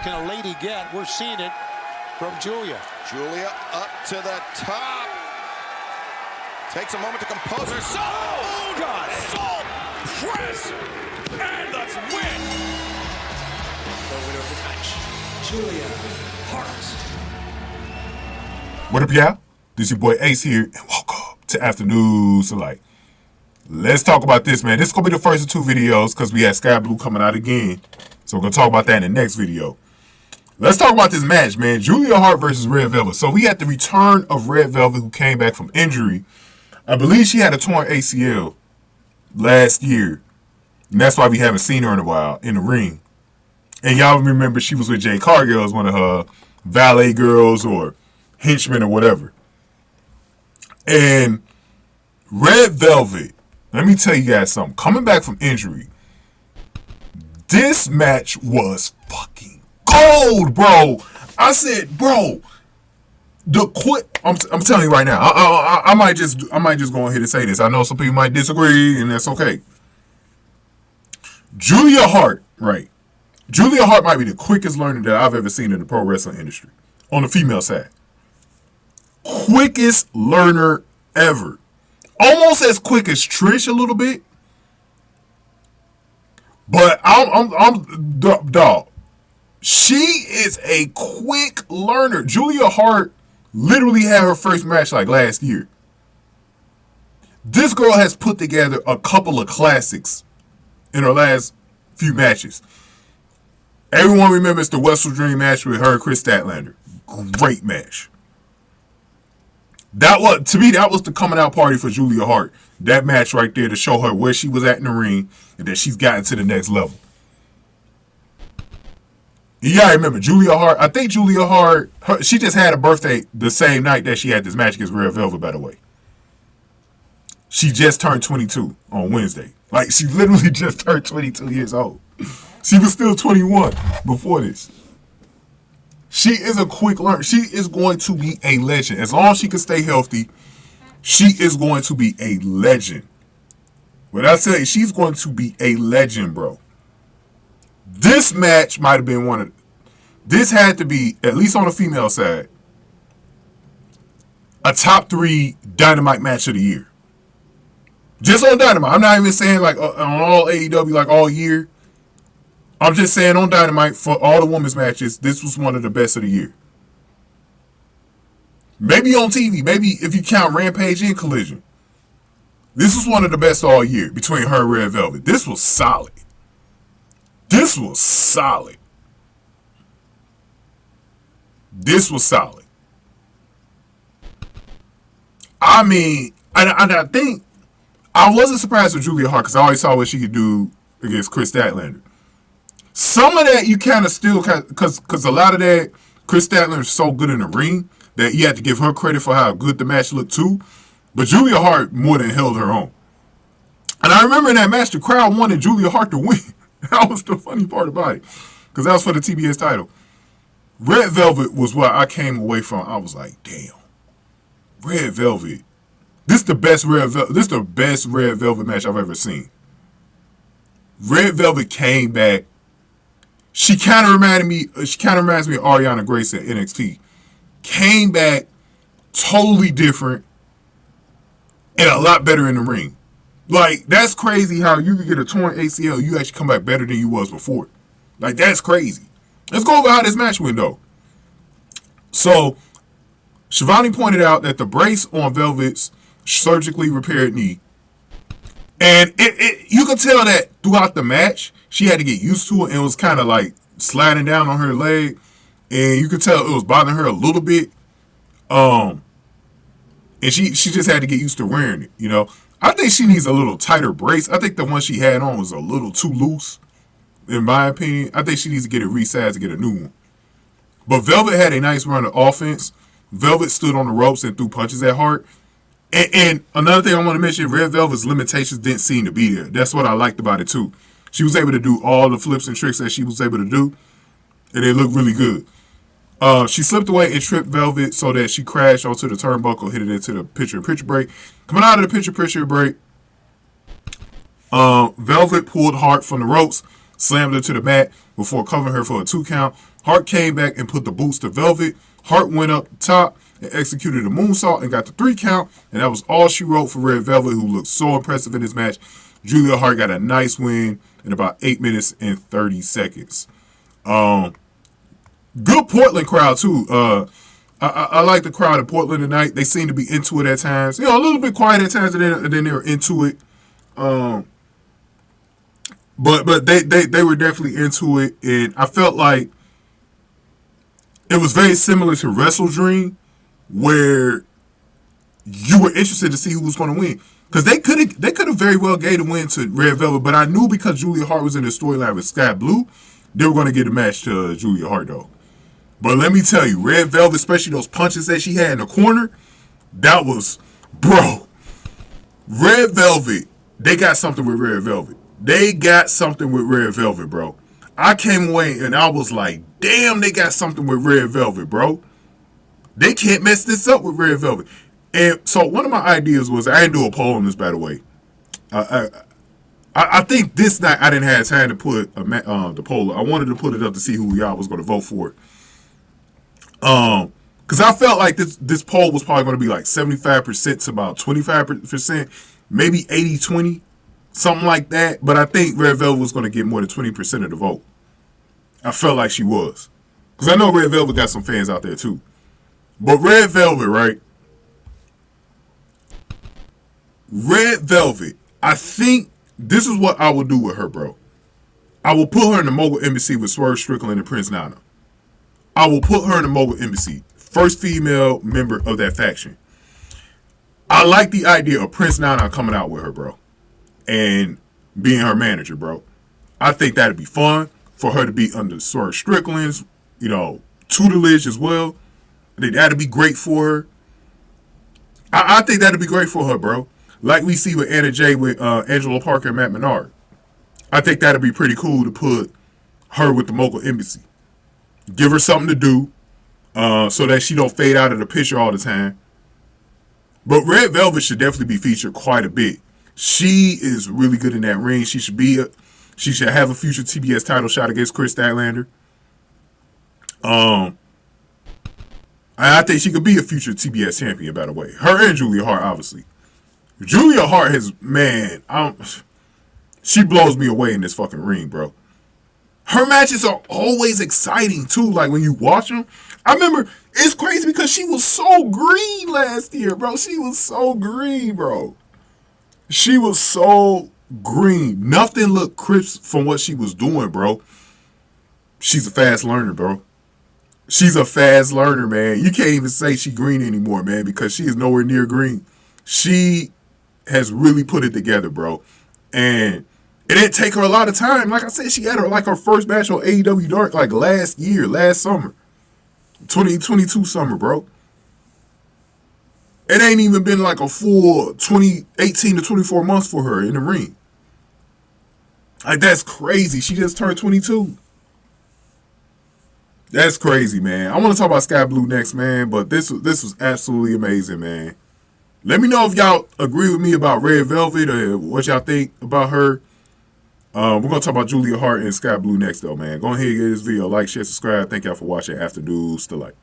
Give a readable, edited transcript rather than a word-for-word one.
can a lady get? We're seeing it from Julia. Julia up to the top. Takes a moment to compose herself. Oh, God. Salt press. And the win. The winner of this match, Julia Hart. What up, y'all? This your boy Ace here, and welcome to Afternoon Select. Let's talk about this, man. This is going to be the first of two videos because we had Excalibur coming out again. So we're going to talk about that in the next video. Let's talk about this match, man. Julia Hart versus Red Velvet. So we had the return of Red Velvet, who came back from injury. I believe she had a torn ACL last year. And that's why we haven't seen her in a while in the ring. And y'all remember she was with Jade Cargill as one of her valet girls or henchmen or whatever. And Red Velvet, let me tell you guys something. Coming back from injury, this match was fucking gold, bro. I said, bro, I'm telling you right now. I might just go ahead and say this. I know some people might disagree, and that's okay. Julia Hart, right? Julia Hart might be the quickest learner that I've ever seen in the pro wrestling industry on the female side. Quickest learner ever. Almost as quick as Trish a little bit. But I'm dog. She is a quick learner. Julia Hart literally had her first match like last year. This girl has put together a couple of classics in her last few matches. Everyone remembers the Wrestle Dream match with her and Chris Statlander. Great match. To me, that was the coming out party for Julia Hart. That match right there to show her where she was at in the ring and that she's gotten to the next level. You gotta remember, Julia Hart, I think Julia Hart, she just had a birthday the same night that she had this match against Red Velvet, by the way. She just turned 22 on Wednesday. Like, she literally just turned 22 years old. She was still 21 before this. She is a quick learner. She is going to be a legend. As long as she can stay healthy, she is going to be a legend. What I say, she's going to be a legend, bro. This match might have been this had to be, at least on the female side, a top 3 Dynamite match of the year. Just on Dynamite. I'm not even saying like on all AEW, like all year. I'm just saying on Dynamite, for all the women's matches, this was one of the best of the year. Maybe on TV, maybe if you count Rampage and Collision. This was one of the best all year between her and Red Velvet. This was solid. This was solid. This was solid. I mean, I think I wasn't surprised with Julia Hart because I always saw what she could do against Chris Statlander. Some of that you kind of still, because a lot of that, Chris Statlander is so good in the ring that you have to give her credit for how good the match looked too. But Julia Hart more than held her own. And I remember in that match, the crowd wanted Julia Hart to win. That was the funny part about it. Because that was for the TBS title. Red Velvet was what I came away from. I was like, damn. Red Velvet. This is the best Red Velvet match I've ever seen. Red Velvet came back. She kind of reminds me of Ariana Grace at NXT. Came back totally different and a lot better in the ring. Like, that's crazy how you can get a torn ACL, you actually come back better than you was before. Like, that's crazy. Let's go over how this match went, though. So, Schiavone pointed out that the brace on Velvet's surgically repaired knee, and you could tell that throughout the match, she had to get used to it, and it was kind of like sliding down on her leg, and you could tell it was bothering her a little bit. And she just had to get used to wearing it, you know. I think she needs a little tighter brace. I think the one she had on was a little too loose, in my opinion. I think she needs to get it resized to get a new one. But Velvet had a nice run of offense. Velvet stood on the ropes and threw punches at Hart. And another thing I want to mention, Red Velvet's limitations didn't seem to be there. That's what I liked about it, too. She was able to do all the flips and tricks that she was able to do, and they looked really good. She slipped away and tripped Velvet so that she crashed onto the turnbuckle, hit it into the picture-in-picture break. Coming out of the picture-in-picture break, Velvet pulled Hart from the ropes, slammed her to the mat before covering her for a 2 count. Hart came back and put the boots to Velvet. Hart went up top and executed a moonsault and got the 3 count, and that was all she wrote for Red Velvet, who looked so impressive in this match. Julia Hart got a nice win in about 8 minutes and 30 seconds. Good Portland crowd, too. I like the crowd in Portland tonight. They seem to be into it at times. You know, a little bit quiet at times, and then they were into it. But they were definitely into it, and I felt like it was very similar to Wrestle Dream, where you were interested to see who was going to win. Because they could have very well gave the win to Red Velvet, but I knew because Julia Hart was in the storyline with Sky Blue, they were going to get a match to Julia Hart, though. But let me tell you, Red Velvet, especially those punches that she had in the corner, that was, bro. Red Velvet, they got something with Red Velvet. They got something with Red Velvet, bro. I came away and I was like, damn, they got something with Red Velvet, bro. They can't mess this up with Red Velvet. And so one of my ideas was, I didn't do a poll on this, by the way. I think this night I didn't have time to put the poll. I wanted to put it up to see who y'all was going to vote for. Because I felt like this poll was probably going to be like 75% to about 25%, maybe 80-20, something like that. But I think Red Velvet was going to get more than 20% of the vote. I felt like she was. Because I know Red Velvet got some fans out there too. But Red Velvet, right? Red Velvet, I think this is what I will do with her, bro. I will put her in the Mogul Embassy with Swerve Strickland and Prince Nana. I will put her in the Mogul Embassy. First female member of that faction. I like the idea of Prince Nana coming out with her, bro. And being her manager, bro. I think that'd be fun for her to be under Swerve Strickland's, tutelage as well. I think that'd be great for her. I think that'd be great for her, bro. Like we see with Anna Jay with Angelo Parker and Matt Menard. I think that'd be pretty cool to put her with the Mogul Embassy. Give her something to do so that she don't fade out of the picture all the time. But Red Velvet should definitely be featured quite a bit. She is really good in that ring. She should have a future TBS title shot against Chris Statlander. I think she could be a future TBS champion, by the way. Her and Julia Hart, obviously. Julia Hart she blows me away in this fucking ring, bro. Her matches are always exciting, too. Like, when you watch them. I remember, it's crazy because she was so green last year, bro. She was so green, bro. She was so green. Nothing looked crisp from what she was doing, bro. She's a fast learner, bro. She's a fast learner, man. You can't even say she green anymore, man, because she is nowhere near green. She has really put it together, bro. And it didn't take her a lot of time. Like I said, she had her first match on AEW Dark last summer. 2022 summer, bro. It ain't even been like a full 18 to 24 months for her in the ring. Like, that's crazy. She just turned 22. That's crazy, man. I want to talk about Sky Blue next, man, but this was absolutely amazing, man. Let me know if y'all agree with me about Red Velvet or what y'all think about her. We're going to talk about Julia Hart and Sky Blue next, though, man. Go ahead and give this video a like, share, subscribe. Thank y'all for watching. After Dudes, still like.